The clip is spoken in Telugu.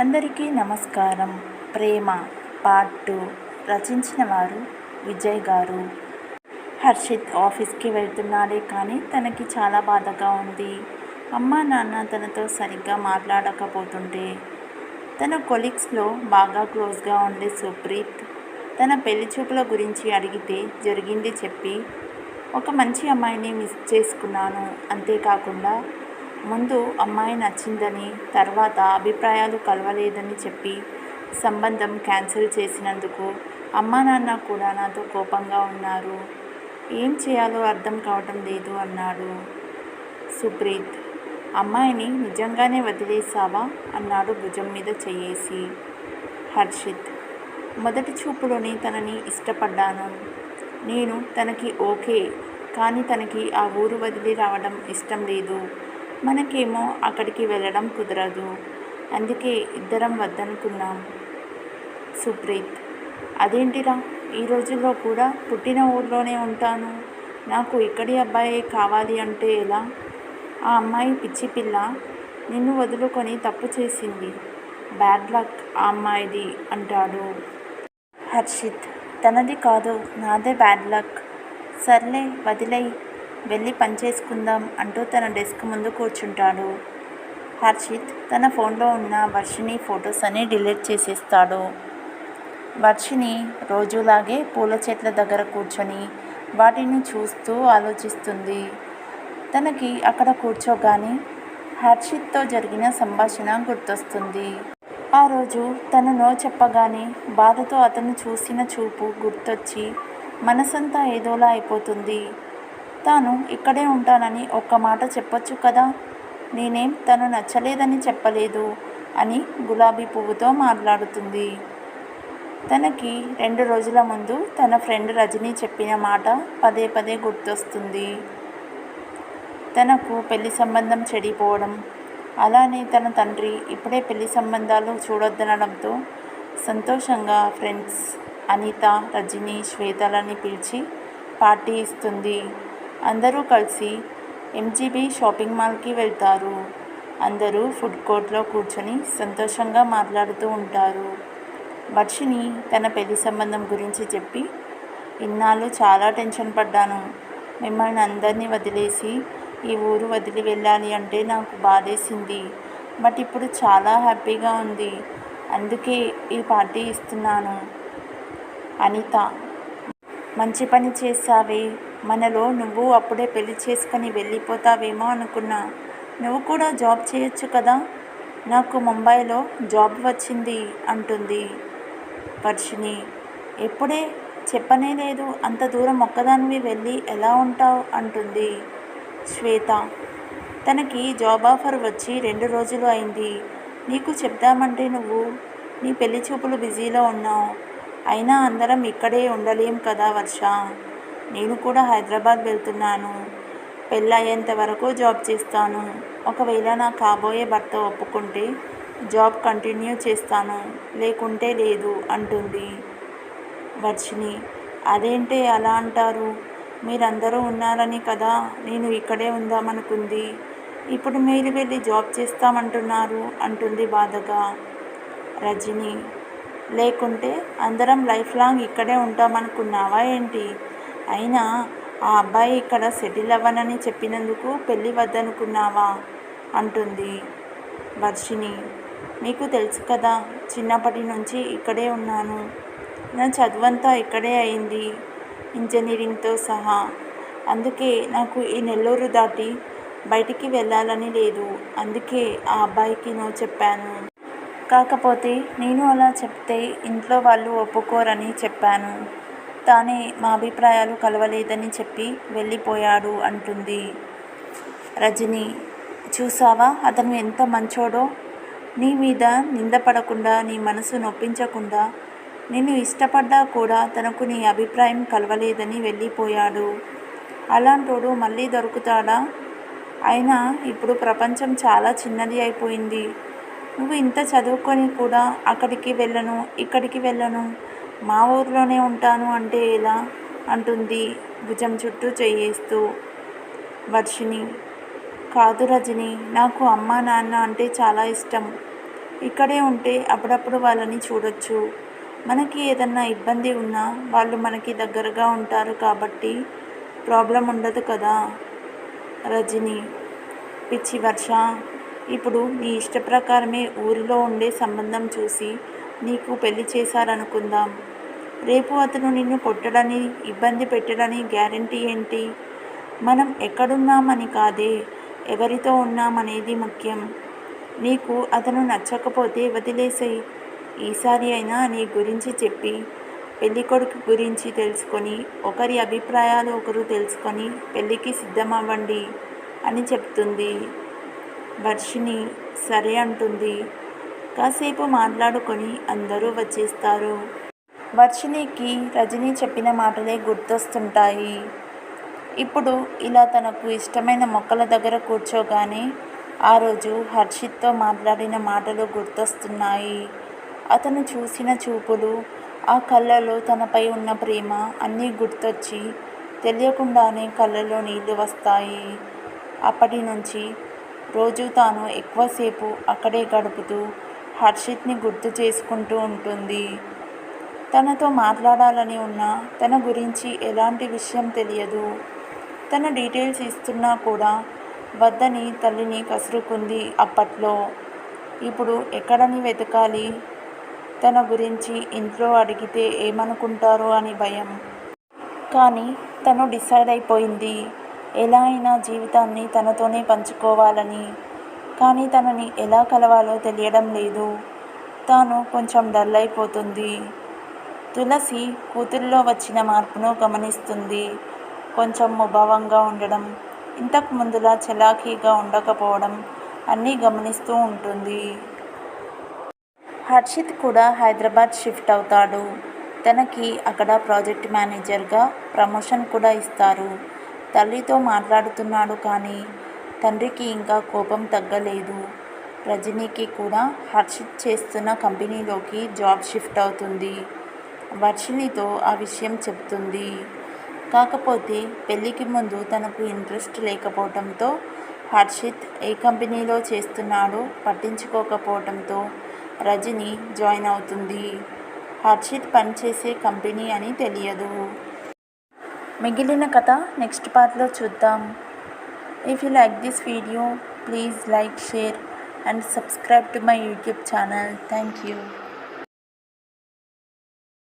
అందరికీ నమస్కారం. ప్రేమ పార్ట్ 2 రచించిన వారు విజయ్ గారు. హర్షిత్ ఆఫీస్కి వెళ్తున్నాడే కానీ తనకి చాలా బాధగా ఉంది. అమ్మా నాన్న తనతో సరిగ్గా మాట్లాడకపోతుంటే. తన కొలీగ్స్లో బాగా క్లోజ్గా ఉండే సుప్రీత్ తన పెళ్లి చూపుల గురించి అడిగితే జరిగింది చెప్పి, ఒక మంచి అమ్మాయిని మిస్ చేసుకున్నాను, అంతేకాకుండా ముందు అమ్మాయి నచ్చిందని తర్వాత అభిప్రాయాలు కలవలేదని చెప్పి సంబంధం క్యాన్సిల్ చేసినందుకు అమ్మా నాన్న కూడా నాతో కోపంగా ఉన్నారు. ఏం చేయాలో అర్థం కావటం లేదు అన్నాడు సుప్రీత్. అమ్మాయిని నిజంగానే వదిలేసావా అన్నాడు భుజం మీద చెయ్యేసి. హర్షిత్: మొదటి చూపులోనే తనని ఇష్టపడ్డాను. నేను తనకి ఓకే, కానీ తనకి ఆ ఊరు వదిలి రావడం ఇష్టం లేదు. మనకేమో అక్కడికి వెళ్ళడం కుదరదు. అందుకే ఇద్దరం వద్దనుకున్నాం. సుప్రీత్: అదేంటిరా, ఈ రోజుల్లో కూడా పుట్టిన ఊర్లోనే ఉంటాను, నాకు ఇక్కడి అబ్బాయే కావాలి అంటే ఎలా? ఆ అమ్మాయి పిచ్చి పిల్ల, నిన్ను వదులుకొని తప్పు చేసింది. బ్యాడ్ లక్ ఆ అమ్మాయిది అంటాడు. హర్షిత్: తనది కాదు, నాదే బ్యాడ్ లక్. సర్లే వదిలేయ్, వెళ్ళి పనిచేసుకుందాం అంటూ తన డెస్క్ ముందు కూర్చుంటాడు. హర్షిత్ తన ఫోన్లో ఉన్న వర్షిణి ఫొటోస్ అన్ని డిలీట్ చేసేస్తాడు. వర్షిణి రోజులాగే పూల చెట్ల దగ్గర కూర్చొని వాటిని చూస్తూ ఆలోచిస్తుంది. తనకి అక్కడ కూర్చోగానే హర్షిత్తో జరిగిన సంభాషణ గుర్తొస్తుంది. ఆ రోజు తను నో చెప్పగానే బాధతో అతను చూసిన చూపు గుర్తొచ్చి మనసంతా ఏదోలా అయిపోతుంది. తాను ఇక్కడే ఉంటానని ఒక్క మాట చెప్పొచ్చు కదా, నేనేం తను నచ్చలేదని చెప్పలేదు అని గులాబీ పువ్వుతో మాట్లాడుతుంది. తనకి 2 రోజుల ముందు తన ఫ్రెండ్ రజని చెప్పిన మాట పదే పదే గుర్తొస్తుంది. తనకు పెళ్లి సంబంధం చెడిపోవడం, అలానే తన తండ్రి ఇప్పుడే పెళ్లి సంబంధాలు చూడొద్దనడంతో సంతోషంగా ఫ్రెండ్స్ అనిత, రజని, శ్వేతలని పిలిచి పార్టీ ఇస్తుంది. అందరూ కలిసి ఎంజీబీ షాపింగ్ మాల్కి వెళ్తారు. అందరూ ఫుడ్ కోర్ట్లో కూర్చొని సంతోషంగా మాట్లాడుతూ ఉంటారు. వర్షిణి తన పెళ్లి సంబంధం గురించి చెప్పి, ఇన్నాళ్ళు చాలా టెన్షన్ పడ్డాను. మిమ్మల్ని అందరినీ వదిలేసి ఈ ఊరు వదిలి వెళ్ళాలి అంటే నాకు బాధేసింది. బట్ ఇప్పుడు చాలా హ్యాపీగా ఉంది, అందుకే ఈ పార్టీ ఇస్తున్నాను. అనిత: మంచి పని చేసావే, మనలో నువ్వు అప్పుడే పెళ్లి చేసుకొని వెళ్ళిపోతావేమో అనుకున్నా. నువ్వు కూడా జాబ్ చేయొచ్చు కదా, నాకు ముంబైలో జాబ్ వచ్చింది అంటుంది. వర్షిణి: ఎప్పుడే చెప్పనే లేదు, అంత దూరం ఒక్కదానివి వెళ్ళి ఎలా ఉంటావు అంటుంది. శ్వేత: తనకి జాబ్ ఆఫర్ వచ్చి 2 రోజులు అయింది. నీకు చెప్దామంటే నువ్వు నీ పెళ్లి చూపులు బిజీలో ఉన్నావు. అయినా అందరం ఇక్కడే ఉండలేం కదా వర్ష, నేను కూడా హైదరాబాద్ వెళ్తున్నాను. పెళ్ళయ్యేంత వరకు జాబ్ చేస్తాను. ఒకవేళ నా కాబోయే భర్త ఒప్పుకుంటే జాబ్ కంటిన్యూ చేస్తాను, లేకుంటే లేదు అంటుంది. వర్షిణి: అదేంటే అలా అంటారు, మీరందరూ ఉన్నారని కదా నేను ఇక్కడే ఉందామనుకుంది. ఇప్పుడు మీరు వెళ్ళి జాబ్ చేస్తామంటున్నారు అంటుంది బాధగా. రజని: లేకుంటే అందరం లైఫ్ లాంగ్ ఇక్కడే ఉంటామనుకున్నావా ఏంటి? అయినా ఆ అబ్బాయి ఇక్కడ సెటిల్ అవ్వనని చెప్పినందుకు పెళ్ళి వద్దనుకున్నావా అంటుంది. వర్షిణి: మీకు తెలుసు కదా, చిన్నప్పటి నుంచి ఇక్కడే ఉన్నాను. నా చదువంతా ఇక్కడే అయింది, ఇంజనీరింగ్తో సహా. అందుకే నాకు ఈ నెల్లూరు దాటి బయటికి వెళ్ళాలని లేదు. అందుకే ఆ అబ్బాయికి నో చెప్పాను. కాకపోతే నేను అలా చెప్తే ఇంట్లో వాళ్ళు ఒప్పుకోరని చెప్పాను. తానే మా అభిప్రాయాలు కలవలేదని చెప్పి వెళ్ళిపోయాడు అంటుంది. రజని: చూసావా అతను ఎంత మంచోడో, నీ మీద నిందపడకుండా, నీ మనసు నొప్పించకుండా, నిన్ను ఇష్టపడ్డా కూడా తనకు నీ అభిప్రాయం కలవలేదని వెళ్ళిపోయాడు. అలాంటోడు మళ్ళీ దొరుకుతాడా? అయినా ఇప్పుడు ప్రపంచం చాలా చిన్నది అయిపోయింది. నువ్వు ఇంత చదువుకొని కూడా అక్కడికి వెళ్ళను, ఇక్కడికి వెళ్ళను, మా ఊర్లోనే ఉంటాను అంటే ఎలా అంటుంది భుజం చుట్టూ చెయ్యేస్తూ. వర్షిణి: కాదు రజని, నాకు అమ్మ నాన్న అంటే చాలా ఇష్టం. ఇక్కడే ఉంటే అప్పుడప్పుడు వాళ్ళని చూడొచ్చు. మనకి ఏదన్నా ఇబ్బంది ఉన్నా వాళ్ళు మనకి దగ్గరగా ఉంటారు కాబట్టి ప్రాబ్లం ఉండదు కదా. రజని: పిచ్చి వర్ష, ఇప్పుడు నీ ఇష్టప్రకారమే ఊరిలో ఉండే సంబంధం చూసి నీకు పెళ్లి చేశారనుకుందాం. రేపు అతను నిన్ను కొట్టడని, ఇబ్బంది పెట్టడని గ్యారెంటీ ఏంటి? మనం ఎక్కడున్నామని కాదే, ఎవరితో ఉన్నామనేది ముఖ్యం. నీకు అతను నచ్చకపోతే వదిలేసేయ్. ఈసారి అయినా నీ గురించి చెప్పి పెళ్ళికొడుకు గురించి తెలుసుకొని, ఒకరి అభిప్రాయాలు ఒకరు తెలుసుకొని పెళ్ళికి సిద్ధమవ్వండి అని చెప్తుంది. వర్షిణి సరే అంటుంది. కాసేపు మాట్లాడుకొని అందరూ వచ్చేస్తారు. వర్షిణికి రజని చెప్పిన మాటలే గుర్తొస్తుంటాయి. ఇప్పుడు ఇలా తనకు ఇష్టమైన మొక్కల దగ్గర కూర్చోగానే ఆ రోజు హర్షిత్తో మాట్లాడిన మాటలు గుర్తొస్తున్నాయి. అతను చూసిన చూపులు, ఆ కళ్ళలో తనపై ఉన్న ప్రేమ అన్నీ గుర్తొచ్చి తెలియకుండానే కళ్ళలో నీళ్లు వస్తాయి. అప్పటి నుంచి రోజు తాను ఎక్కువసేపు అక్కడే గడుపుతూ హర్షిత్ని గుర్తు చేసుకుంటూ ఉంటుంది. తనతో మాట్లాడాలని ఉన్నా తన గురించి ఎలాంటి విషయం తెలియదు. తన డీటెయిల్స్ ఇస్తున్నా కూడా వద్దని తల్లిని కసురుకుంది అప్పట్లో. ఇప్పుడు ఎక్కడని వెతకాలి? తన గురించి ఇంట్లో అడిగితే ఏమనుకుంటారో అని భయం. కానీ తను డిసైడ్ అయిపోయింది, ఎలా అయినా జీవితాన్ని తనతోనే పంచుకోవాలని. కానీ తనని ఎలా కలవాలో తెలియడం లేదు. తాను కొంచెం డల్ అయిపోతుంది. తులసి కూతురిలో వచ్చిన మార్పును గమనిస్తుంది. కొంచెం ముభావంగా ఉండడం, ఇంతకు ముందులా చలాకీగా ఉండకపోవడం అన్నీ గమనిస్తూ ఉంటుంది. హర్షిత్ కూడా హైదరాబాద్ షిఫ్ట్ అవుతాడు. తనకి అక్కడ ప్రాజెక్ట్ మేనేజర్గా ప్రమోషన్ కూడా ఇస్తారు. తల్లితో మాట్లాడుతున్నాడు కానీ తండ్రికి ఇంకా కోపం తగ్గలేదు. రజనీకి కూడా హర్షిత్ చేస్తున్న కంపెనీలోకి జాబ్ షిఫ్ట్ అవుతుంది. వర్షిణితో ఆ విషయం చెప్తుంది. కాకపోతే పెళ్ళికి ముందు తనకు ఇంట్రెస్ట్ లేకపోవడంతో, హర్షిత్ ఏ కంపెనీలో చేస్తున్నాడో పట్టించుకోకపోవడంతో రజని జాయిన్ అవుతుంది. హర్షిత్ పనిచేసే కంపెనీ అని తెలియదు. మిగిలిన కథ నెక్స్ట్ పార్ట్లో చూద్దాం. If you like this video, please like, share and subscribe to my YouTube channel. Thank you.